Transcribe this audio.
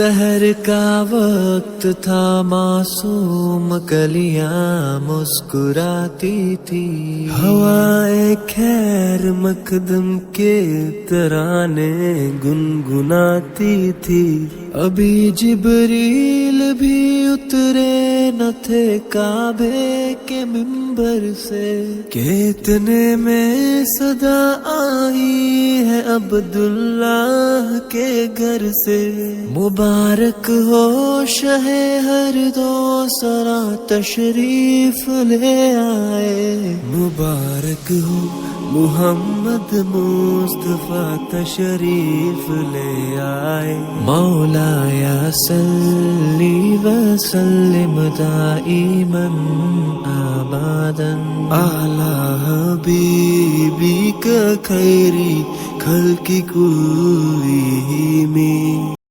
सहर का वक्त था, मासूम कलियां मुस्कुराती थी। हवाए खैर मकदम के तराने गुनगुनाती थी। अभी जिबरील भी उतरे न थे काबे के मिंबर से, कि इतने में सदा आई है अब्दुल्लाह के घर से। मुबारक हो शहे हर दो सरा तशरीफ ले आए। मुबारक हो मुहम्मद मुस्तफा तशरीफ ले आए। मौलाया सल्ली व सल्लिम दाइमन आबादन आला हबीबी का खैरी खल्की कुल्ली में।